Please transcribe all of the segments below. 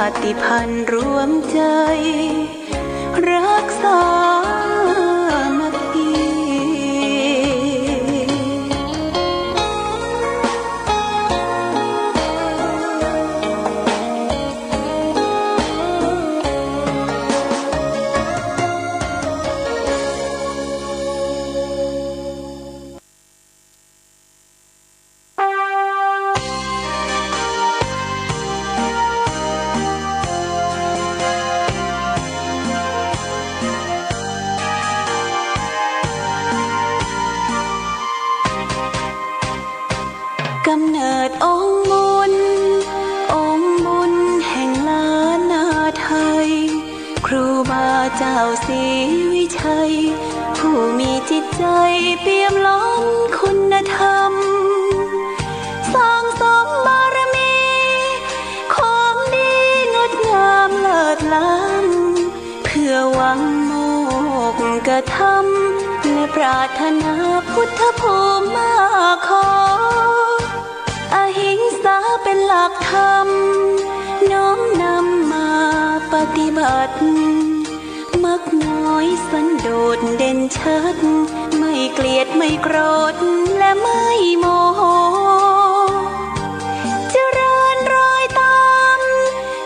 าติพันธุ์รวมใจรักษามัคคีกำเนิดองค์บุญแห่งล้านนาไทยครูบาเจ้าศรีวิชัยผู้มีจิตใจเปี่ยมล้นคุณธรรมสร้างสมบารมีความดีงดงามเลิศล้ำเพื่อหวังโมกธรรมและปรารถนาพุทธภูมิมาขออหิงสาเป็นหลักธรรมน้อมนำมาปฏิบัติมักน้อยสันโดษเด่นชัดไม่เกลียดไม่โกรธและไม่โมโหเจริญรอยตาม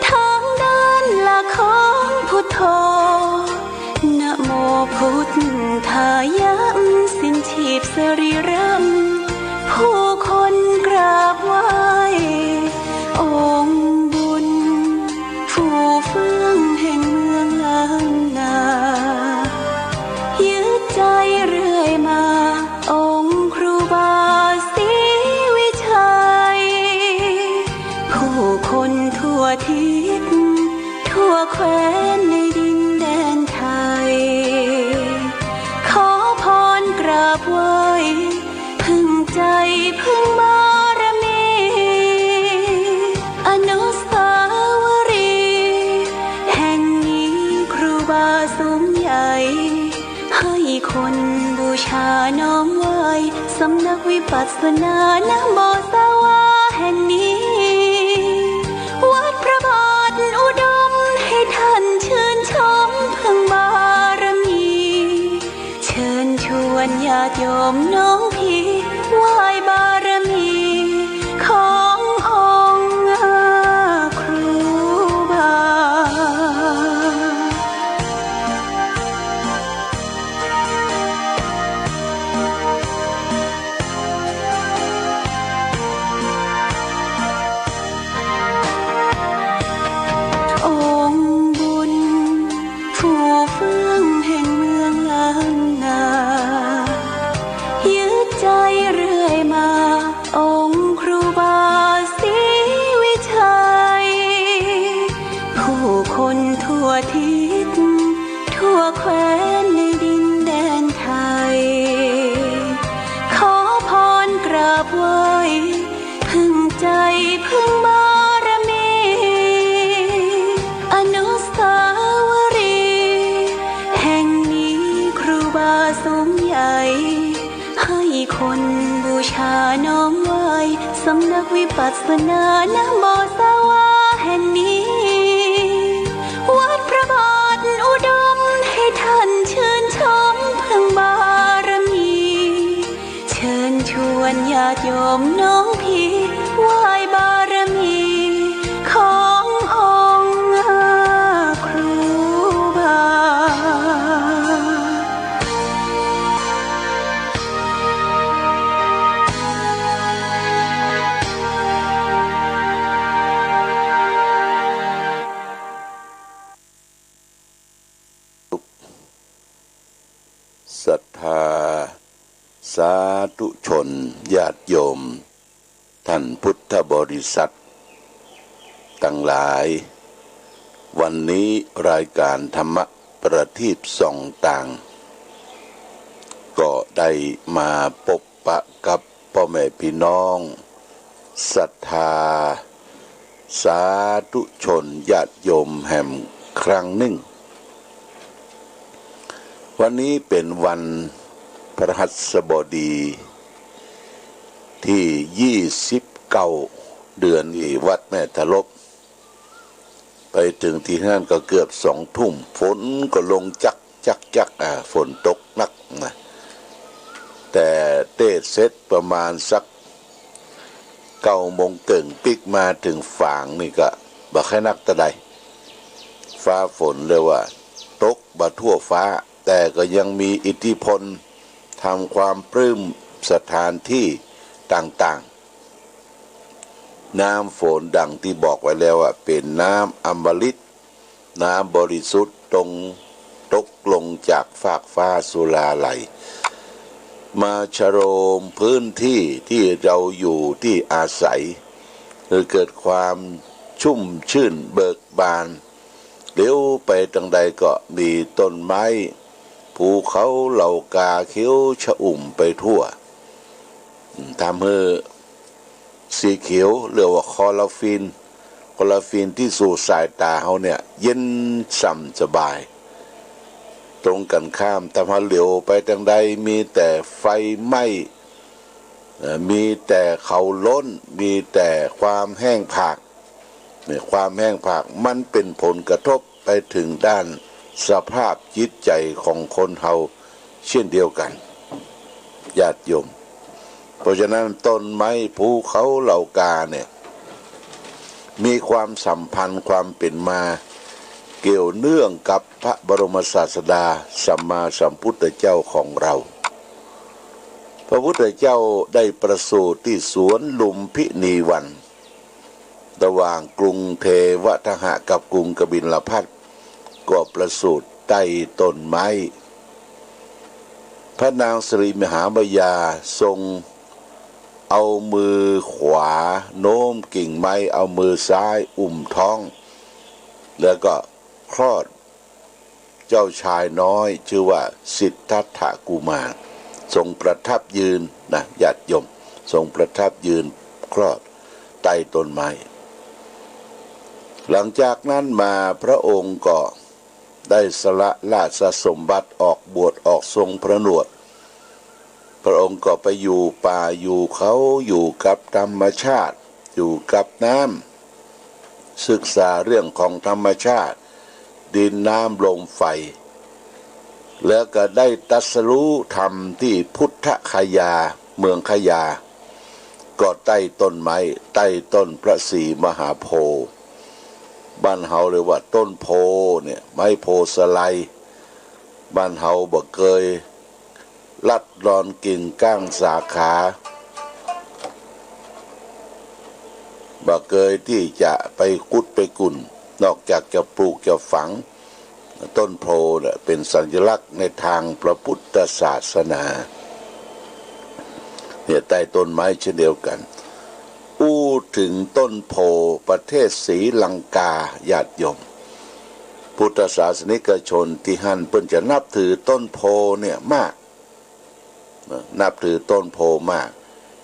ทางเดินหลักของพุทโธนะโมพุทธายะสิ้นชีพสรีรัมผู้คนกราบไหว้องค์บุญฟูเฟื่องแห่งเมืองล้านนายึดใจเรื่อยมาองค์ครูบาศรีวิชัยผู้คนทั่วทิศทั่วแคว้นในดินแดนไทยขอพรกราบไหว้พึ่งใจพึ่งบารมีอนุสาวรีย์แห่งนี้ครูบาสูงใหญ่ให้คนบูชาน้อมไหว้สำนักวิปัสสนานะโมสวาแห่งนี้วัดพระบาทอุดมให้ท่านชื่นชมพึ่งบารมีเชิญชวนญาติโยมน้องพี่ไหว้บารมีขององค์ครูบาองค์บุญฟูเฟื่องแห่งเมืองล้านนายึดใจเรื่อยมาองค์ครูบาศรีวิชัยผู้คนทั่วทิศทั่วแคว้นในดินแดนไทยขอพรกราบไหว้พึ่งใจพึ่งบารมีอนุสาวรีย์แห่งนี้ครูบาสูงใหญ่ให้คนบูชาน้อมไหว้สำนักวิปัสสนานะโมสวาแห่งนี้วัดพระบาทอุดมให้ท่านชื่นชมพึ่งบารมีเชิญชวนญาติโยมน้องพี่ไหว้บารมีขององค์ครูบาศรัทธาสาธุชนญาติโยมท่านพุทธบริษัททั้งหลายวันนี้รายการธรรมประทีปส่องต่างก็ได้มาพบปะกับพ่อแม่พี่น้องศรัทธาสาธุชนญาติโยมแห่งครั้งหนึ่งวันนี้เป็นวันพฤหัสบดีที่29 เดือนวัดแม่ทะลบ ไปถึงที่นั่นก็เกือบ20:00ฝนก็ลงจักฝนตกหนักนะแต่เทศเสร็จประมาณสัก9:00เกิงปิกมาถึงฝางนี่ก็บ่ค่อยนักตะใดฟ้าฝนเลยว่าตกบ่ทั่วฟ้าแต่ก็ยังมีอิทธิพลทำความปลื้มสถานที่ต่างๆน้ำฝนดังที่บอกไว้แล้วว่าเป็นน้ำอมฤตน้ำบริสุทธิ์ตกลงจากฟากฟ้าสุราไหลมาชโรมพื้นที่ที่เราอยู่ที่อาศัยคือเกิดความชุ่มชื่นเบิกบานเลี้ยวไปทางใดก็มีต้นไม้ภูเขาเหล่ากาเขียวชอุ่มไปทั่วทำให้สีเขียวเรียกว่าคลอโรฟินที่สู่สายตาเขาเนี่ยเย็นส่ำสบายตรงกันข้ามทำให้เหลียวไปทางใดมีแต่ไฟไหม้มีแต่เขาล้นมีแต่ความแห้งผากเนี่ยความแห้งผากมันเป็นผลกระทบไปถึงด้านสภาพจิตใจของคนเฮาเช่นเดียวกันญาติโยมเพราะฉะนั้นต้นไม้ภูเขาเหล่ากาเนี่ยมีความสัมพันธ์ความเป็นมาเกี่ยวเนื่องกับพระบรมศาสดาสัมมาสัมพุทธเจ้าของเราพระพุทธเจ้าได้ประสูติที่สวนลุมพินีวันระหว่างกรุงเทวทหะกับกรุงกบิลพัสก็ประสูติใต้ต้นไม้พระนางสิริมหามายาทรงเอามือขวาโน้มกิ่งไม้เอามือซ้ายอุ้มท้องแล้วก็คลอดเจ้าชายน้อยชื่อว่าสิทธัตถกุมารทรงประทับยืนนะญาติโยมทรงประทับยืนคลอดใต้ต้นไม้หลังจากนั้นมาพระองค์ก็ได้สละราชสมบัติออกบวชออกทรงพระนวดพระองค์ก็ไปอยู่ป่าอยู่เขาอยู่กับธรรมชาติอยู่กับน้ำศึกษาเรื่องของธรรมชาติดินน้ำลมไฟแล้วก็ได้ตรัสรู้ธรรมที่พุทธคยาเมืองคยาก็ใต้ต้นไม้ใต้ต้นพระศรีมหาโพธิ์บ้านเฮาเรียกว่าต้นโพเนี่ยไม้โพสไลบ้านเฮาบ่เคยลัดรอนกิ่งก้างสาขาบ่เคยที่จะไปกุดไปกุ่นนอกจากจะปลูกจะฝังต้นโพเนี่ยเป็นสัญลักษณ์ในทางพระพุทธศาสนาเนี่ยใต้ต้นไม้เช่นเดียวกันอู้ถึงต้นโพประเทศศรีลังกาญาติโยมพุทธศาสนิกชนที่หันเพิ่นจะนับถือต้นโพเนี่ยมากนับถือต้นโพมาก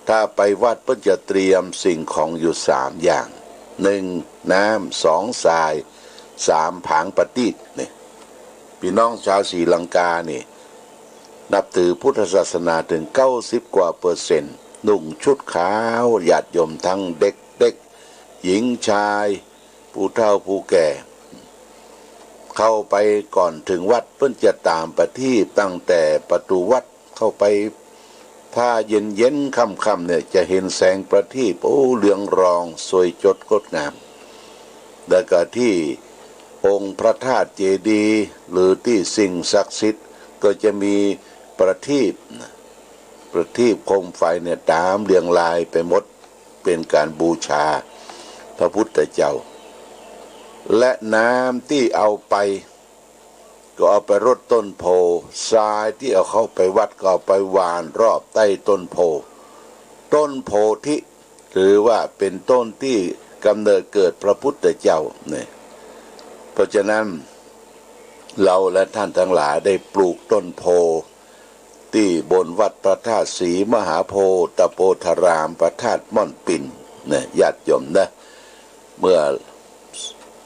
ถ้าไปวัดเพิ่นจะเตรียมสิ่งของอยู่3อย่าง1น้ำ2ทราย3ผางประทีปนี่พี่น้องชาวศรีลังกานี่นับถือพุทธศาสนาถึง90%กว่านุ่งชุดขาวญาติโยมทั้งเด็กหญิงชายผู้เฒ่าผู้แก่เข้าไปก่อนถึงวัดเพิ่นจะตามประทีปตั้งแต่ประตูวัดเข้าไปถ้าเย็นค่ำเนี่ยจะเห็นแสงประทีปเหลืองรองสวยจดงดงามแล้วก็ที่องค์พระธาตุเจดีย์หรือที่สิ่งศักดิ์สิทธิ์ก็จะมีประทีปโคมไฟเนี่ยตามเรียงรายไปหมดเป็นการบูชาพระพุทธเจ้าและน้ำที่เอาไปก็เอาไปรดต้นโพทรายที่เอาเข้าไปวัดก็เอาไปหว่านรอบใต้ต้นโพธิหรือว่าเป็นต้นที่กำเนิดเกิดพระพุทธเจ้าเนี่ยเพราะฉะนั้นเราและท่านทั้งหลายได้ปลูกต้นโพที่บนวัดพระธาตุศรีมหาโพธิ์ตโปธารามพระธาตุม่อนปิ่นเนี่ยญาติโยมนะเมื่อ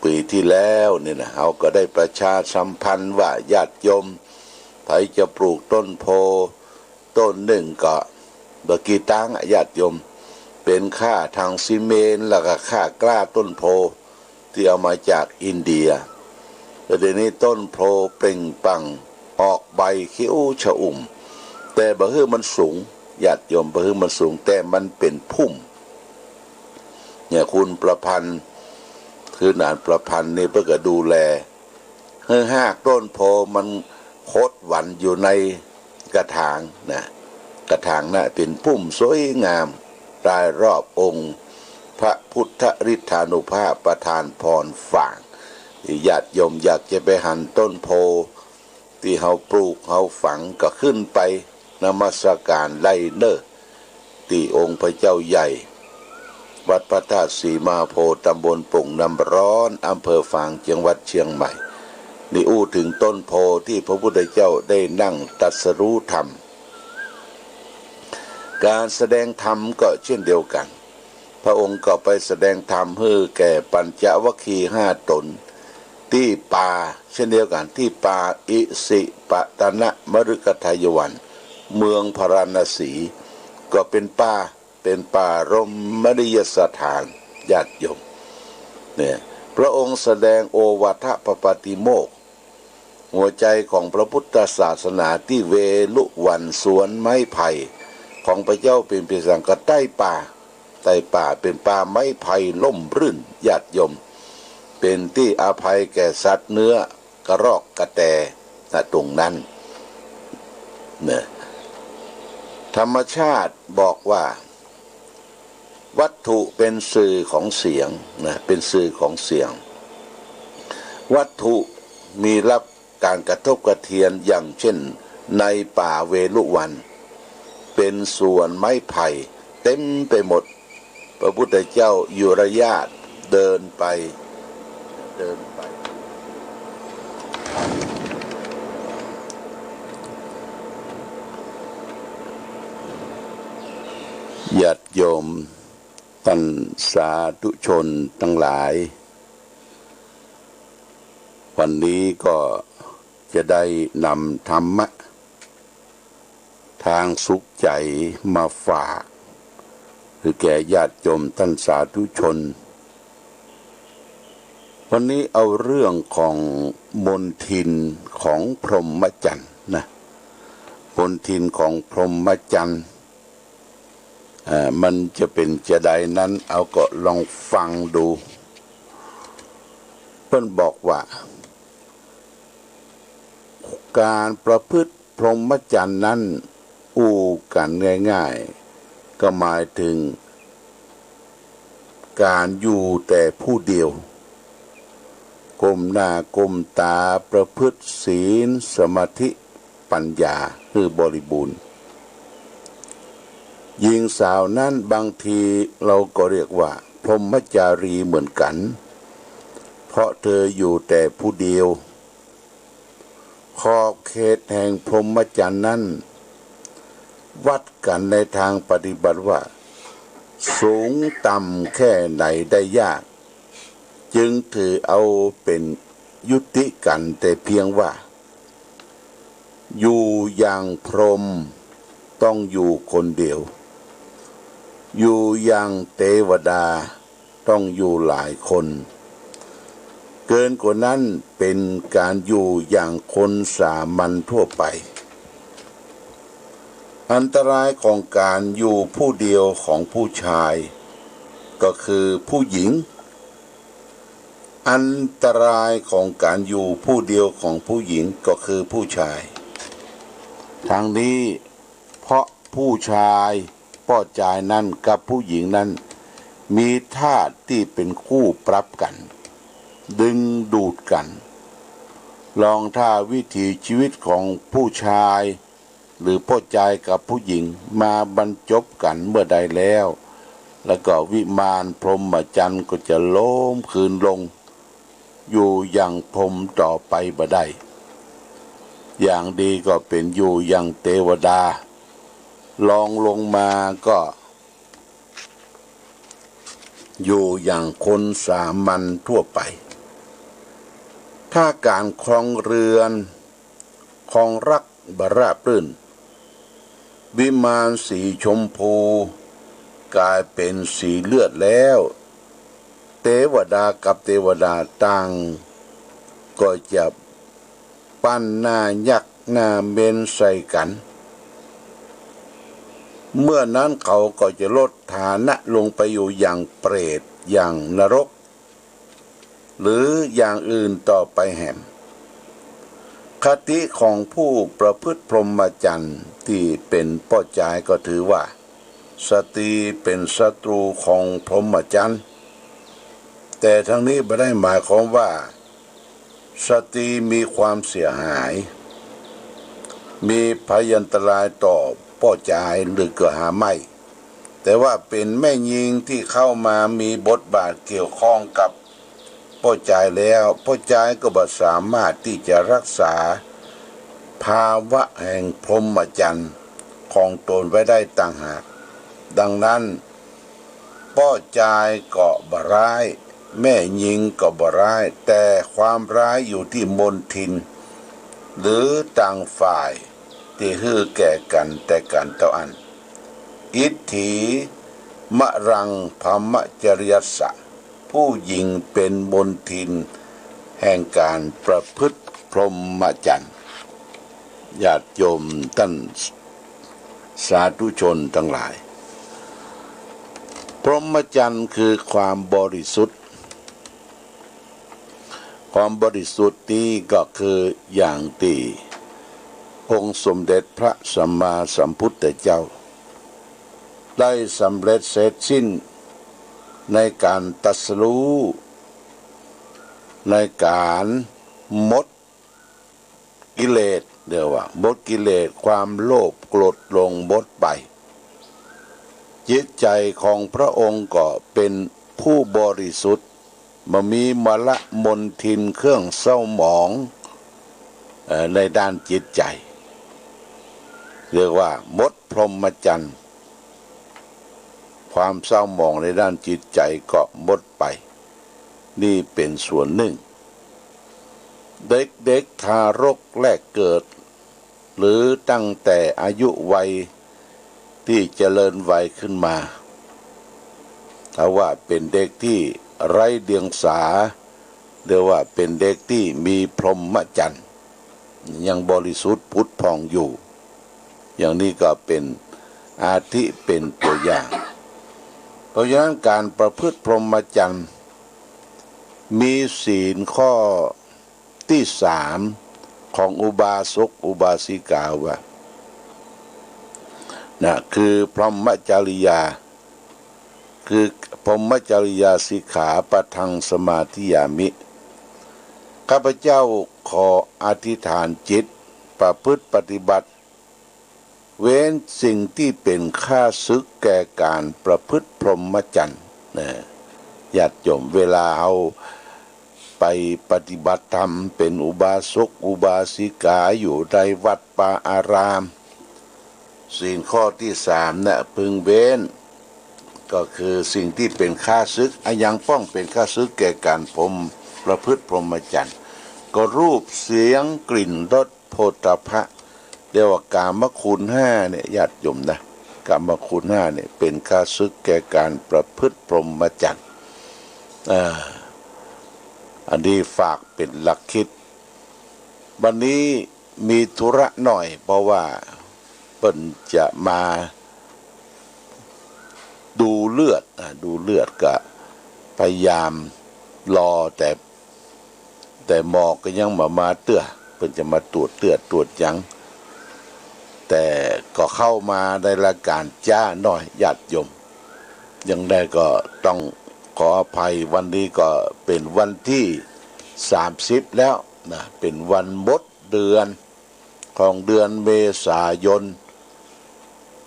ปีที่แล้วเนี่ยนะเราก็ได้ประชาสัมพันธ์ว่าญาติโยมใครจะปลูกต้นโพต้นหนึ่งก็บกี่ตังญาติโยมเป็นค่าทางซีเมนต์แล้วก็ค่ากล้าต้นโพ ที่เอามาจากอินเดียแต่เดี๋ยวนี้ต้นโพเปล่งปลั่งออกใบเขียวชอุ่มแต่บะฮือมันสูงญาติโยมบะฮือมันสูงแต่มันเป็นพุ่มเนี่ยคุณประพันธ์คือนานประพันธ์นี่เพื่อก็ดูแลเฮ้อหากต้นโพมันโคตรหวันอยู่ในกระถางนะกระถางน่ะเป็นพุ่มสวยงามรายรอบองค์พระพุทธฤทธานุภาพประทานพรฝ่างญาติโยมอยากจะไปหันต้นโพที่เขาปลูกเขาฝังก็ขึ้นไปนมัสการไล่เนอที่องค์พระเจ้าใหญ่วัดพระธาตุสีมาโพตำบลปุ่งน้ำร้อนอำเภอฝางจังหวัดเชียงใหม่นี่อู้ถึงต้นโพที่พระพุทธเจ้าได้นั่งตรัสรู้ธรรมการแสดงธรรมก็เช่นเดียวกันพระองค์ก็ไปแสดงธรรมให้แก่ปัญจวัคคีย์5 ตนที่ป่าเช่นเดียวกันที่ป่าอิสิปตนะมฤคทายวันเมืองพาราณสีก็เป็นป่ารมณียสถานญาติโยมเนี่ยพระองค์แสดงโอวาทปปาติโมกข์หัวใจของพระพุทธศาสนาที่เวลุวันสวนไม้ไผ่ของพระเจ้าเป็นเพียงก็ใต้ป่าเป็นป่าไม้ไผ่ล่มรื่นญาติโยมเป็นที่อภัยแก่สัตว์เนื้อกระรอกกระแตตรงนั้นเนี่ยธรรมชาติบอกว่าวัตถุเป็นสื่อของเสียงนะเป็นสื่อของเสียงวัตถุมีรับการกระทบกระเทือนอย่างเช่นในป่าเวลุวันเป็นส่วนไม้ไผ่เต็มไปหมดพระพุทธเจ้าอยู่ระยะเดินไปญาติโยมท่านสาธุชนทั้งหลายวันนี้ก็จะได้นำธรรมะทางสุขใจมาฝากหรือแก่ญาติโยมท่านสาธุชนวันนี้เอาเรื่องของมนทินของพรหมจรรย์นะมนทินของพรหมจรรย์มันจะเป็นจะใดนั้นเอาก็ลองฟังดูเพิ่นบอกว่าการประพฤติพรหมจรรย์นั้นอู้กันง่ายๆก็หมายถึงการอยู่แต่ผู้เดียวก้มหน้าก้มตาประพฤติศีลสมาธิปัญญาคือบริบูรณ์หญิงสาวนั้นบางทีเราก็เรียกว่าพรหมจารีเหมือนกันเพราะเธออยู่แต่ผู้เดียวขอบเขตแห่งพรหมจรรย์นั้นวัดกันในทางปฏิบัติว่าสูงต่ำแค่ไหนได้ยากจึงถือเอาเป็นยุติกันแต่เพียงว่าอยู่อย่างพรหมต้องอยู่คนเดียวอยู่อย่างเทวดาต้องอยู่หลายคนเกินกว่านั้นเป็นการอยู่อย่างคนสามัญทั่วไปอันตรายของการอยู่ผู้เดียวของผู้ชายก็คือผู้หญิงอันตรายของการอยู่ผู้เดียวของผู้หญิงก็คือผู้ชายทางนี้เพราะผู้ชายพ่อชายนั้นกับผู้หญิงนั้นมีธาตุที่เป็นคู่ปรับกันดึงดูดกันลองถ้าวิถีชีวิตของผู้ชายหรือพ่อชายกับผู้หญิงมาบรรจบกันเมื่อใดแล้วก็วิมานพรหมจรรย์ก็จะโล้มคืนลงอยู่อย่างพรหมต่อไปบ่ได้อย่างดีก็เป็นอยู่อย่างเทวดาลองลงมาก็อยู่อย่างคนสามัญทั่วไปถ้าการครองเรือนครองรักบราบรื่นวิมานสีชมพูกลายเป็นสีเลือดแล้ว เทวดากับเทวดาต่างก็จะปั้นหน้ายักษ์หน้าเบนใส่กัน เมื่อนั้นเขาก็จะลดฐานะลงไปอยู่อย่างเปรตอย่างนรกหรืออย่างอื่นต่อไปแห่งคติของผู้ประพฤติพรหมจรรย์ที่เป็นป้อจายก็ถือว่าสตรีเป็นศัตรูของพรหมจรรย์แต่ทั้งนี้ไม่ได้หมายความว่าสตรีมีความเสียหายมีพยันตรายต่อป้อจายหรือเกิดหาไม่แต่ว่าเป็นแม่หญิงที่เข้ามามีบทบาทเกี่ยวข้องกับป้อจายแล้วป้อจายก็บ่สามารถที่จะรักษาภาวะแห่งพรหมจรรย์ของตนไว้ได้ต่างหากดังนั้นป้อจายก็บ่ร้ายแม่หญิงก็บ่ร้ายแต่ความร้ายอยู่ที่มนทินหรือต่างฝ่ายที่ฮือแก่กันแต่กันเท่าอันอิทธิมะรังพมจริยสะผู้หญิงเป็นมนทินแห่งการประพฤติพรหมจรรย์ญาติโยมท่านสาธุชนทั้งหลายพรหมจรรย์คือความบริสุทธิ์ความบริสุทธิ์นี้ก็คืออย่างที่องค์สมเด็จพระสัมมาสัมพุทธเจ้าได้สำเร็จเสร็จสิ้นในการตรัสรู้ในการหมดกิเลสเดี๋ยวว่าหมดกิเลสความโลภโกรธลงหมดไปจิตใจของพระองค์ก็เป็นผู้บริสุทธิ์บ่มีมลมนทินเครื่องเศร้าหมองในด้านจิตใจเรียกว่าหมดพรหมจรรย์ความเศร้าหมองในด้านจิตใจก็หมดไปนี่เป็นส่วนหนึ่งเด็กทารกแรกเกิดหรือตั้งแต่อายุวัยที่เจริญวัยขึ้นมาถ้าว่าเป็นเด็กที่ไร้เดียงสาเรียกว่าเป็นเด็กที่มีพรหมจรรย์ยังบริสุทธิ์พุทธพองอยู่อย่างนี้ก็เป็นอาทิเป็นตัวอย่างเพราะฉะนั้นการประพฤติพรหมจรรย์มีศีลข้อที่3ของอุบาสกอุบาสิกาว่านะคือพรหมจริยาคือพรหมจริยาสิกขาปะทังสมาธิยามิข้าพเจ้าขออธิษฐานจิตประพฤติปฏิบัติเว้นสิ่งที่เป็นข้าศึกแก่การประพฤติพรหมจรรย์ญาติโยมเวลาเอาไปปฏิบัติธรรมเป็นอุบาสกอุบาสิกาอยู่ในวัดป่าอารามศีลข้อที่3น่ะพึงเว้นก็คือสิ่งที่เป็นข้าศึกยังป้องเป็นข้าศึกแก่การประพฤติพรหมจรรย์ก็รูปเสียงกลิ่นรสโผฏฐัพพะเรียกว่ากามคุณ5เนี่ยญาติโยมนะกามคุณ5เนี่ยเป็นข้าศึกแก่การประพฤติพรหมจรรย์อันนี้ฝากเป็นหลักคิดวันนี้มีธุระหน่อยเพราะว่าเปิ้นจะมาดูเลือดก็พยายามรอแต่หมอก็ยังมาเตื้อเพิ่นจะมาตรวจเลือดตรวจยังแต่ก็เข้ามาในรายการจ้าหน่อยญาติโยมยังได้ก็ต้องขออภัยวันนี้ก็เป็นวันที่30แล้วนะเป็นวันหมดเดือนของเดือนเมษายน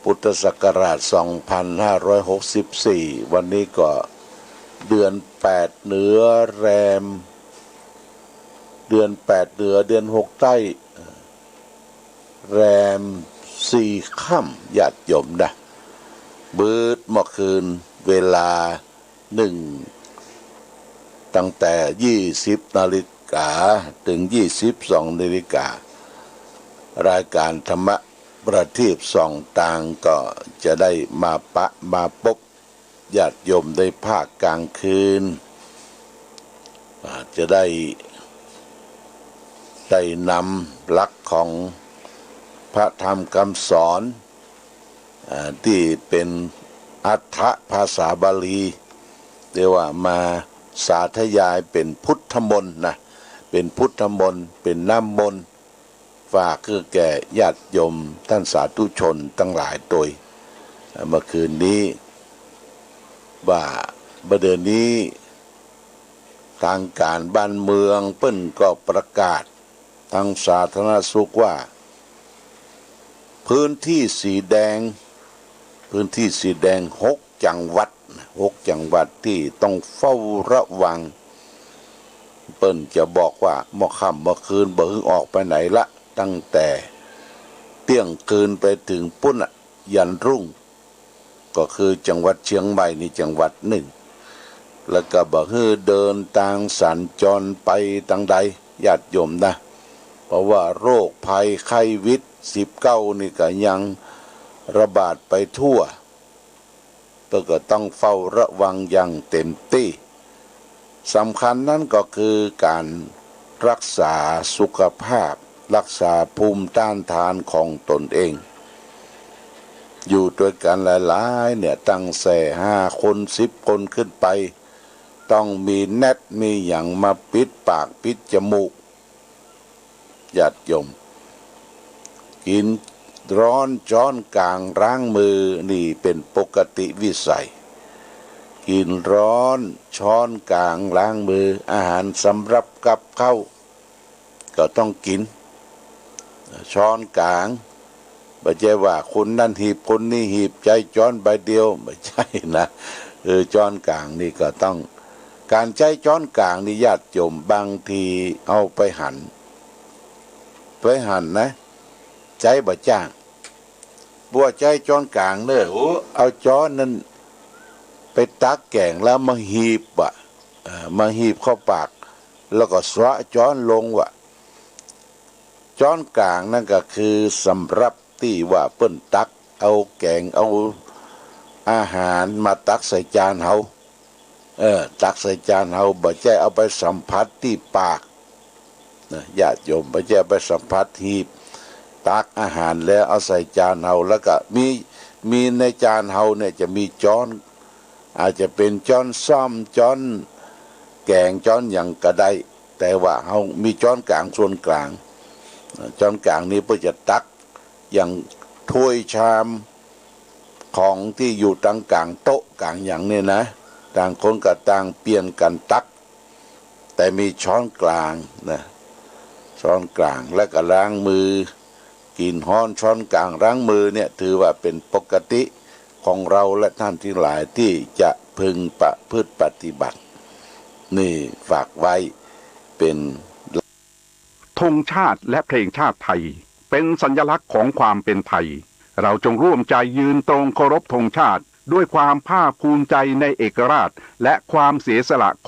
พุทธศักราช2564วันนี้ก็เดือน8เหนือแรมเดือน8เหนือเดือน6ใต้แรม4ค่ำญาติโยมนะบืดเมื่อคืนเวลาตั้งแต่20 นาฬิกาถึง22 นาฬิการายการธรรมะประทีปส่องต่างก็จะได้มาพบญาติโยมได้ภาคกลางคืน จะได้นำหลักของพระธรรมคำสอนที่เป็นอัฏฐภาษาบาลีเรียกว่ามาสาธยายเป็นพุทธมนต์นะเป็นพุทธมนต์เป็นน้ำมนต์ฝากคือแก่ญาติโยมท่านสาธุชนทั้งหลายโดยเมื่อคืนนี้ว่าประเดี๋ยวนี้ทางการบ้านเมืองเปิ้นก็ประกาศทางสาธารณสุขว่าพื้นที่สีแดง6 จังหวัดที่ต้องเฝ้าระวังเปิ้นจะบอกว่าเมื่อค่ำเมื่อคืนบ่ฮึออกไปไหนละตั้งแต่เที่ยงคืนไปถึงปุ้นยันรุ่งก็คือจังหวัดเชียงใหม่นี่จังหวัดหนึ่งแล้วก็บ่ฮึเดินทางสัญจรไปทางใดญาติโยมนะเพราะว่าโรคภัยไข้วิต19นี่ก็ยังระบาดไปทั่วก็ต้องเฝ้าระวังอย่างเต็มที่สำคัญนั้นก็คือการรักษาสุขภาพรักษาภูมิต้านทานของตนเองอยู่ด้วยกันหลายๆเนี่ยตั้งแต่5 คน10 คนขึ้นไปต้องมีแนตมีอย่างมาปิดปากปิดจมูกญาติโยมกินร้อนช้อนกลางล้างมือนี่เป็นปกติวิสัยกินร้อนช้อนกลางล้างมืออาหารสำรับกับข้าวก็ต้องกินช้อนกลางไม่ใช่ว่าคนนั่นหีบคนนี้หีบใจช้อนใบเดียวไม่ใช่นะช้อนกลางนี่ก็ต้องการใช้ช้อนกลางนี่ญาติโยมบางทีเอาไปหั่นนะใช้บ่จ้างบัวใจช้อนกลางเนอะเอาช้อนนั้นไปตักแกงแล้วมาหีบมาหีบเข้าปากแล้วก็สวะช้อนลงช้อนกลางนั่นก็คือสำรับที่ว่าเปิ้นตักเอาแกงเอาอาหารมาตักใส่จานเฮาตักใส่จานเฮาบ่ใช่เอาไปสัมผัสที่ปากนะญาติโยมบ่ใช่ไปสัมผัสหีบตักอาหารแล้วเอาใส่จานเฮาแล้วก็มีในจานเฮาเนี่ยจะมีช้อนอาจจะเป็นช้อนซ่อมช้อนแกงช้อนอย่างก็ได้แต่ว่าเฮามีช้อนกลางส่วนกลางช้อนกลางนี้เพื่อจะตักอย่างถ้วยชามของที่อยู่ตั้งกลางโต๊ะกลางอย่างนี้นะต่างคนก็ต่างเปลี่ยนกันตักแต่มีช้อนกลางนะช้อนกลางและก็ล้างมือกินฮ้อนช้อนกลางล้างมือเนี่ยถือว่าเป็นปกติของเราและท่านที่หลายที่จะพึงประพฤติปฏิบัตินี่ฝากไว้เป็นธงชาติและเพลงชาติไทยเป็นสัญลักษณ์ของความเป็นไทยเราจงร่วมใจยืนตรงเคารพธงชาติด้วยความภาคภูมิใจในเอกราชและความเสียสละ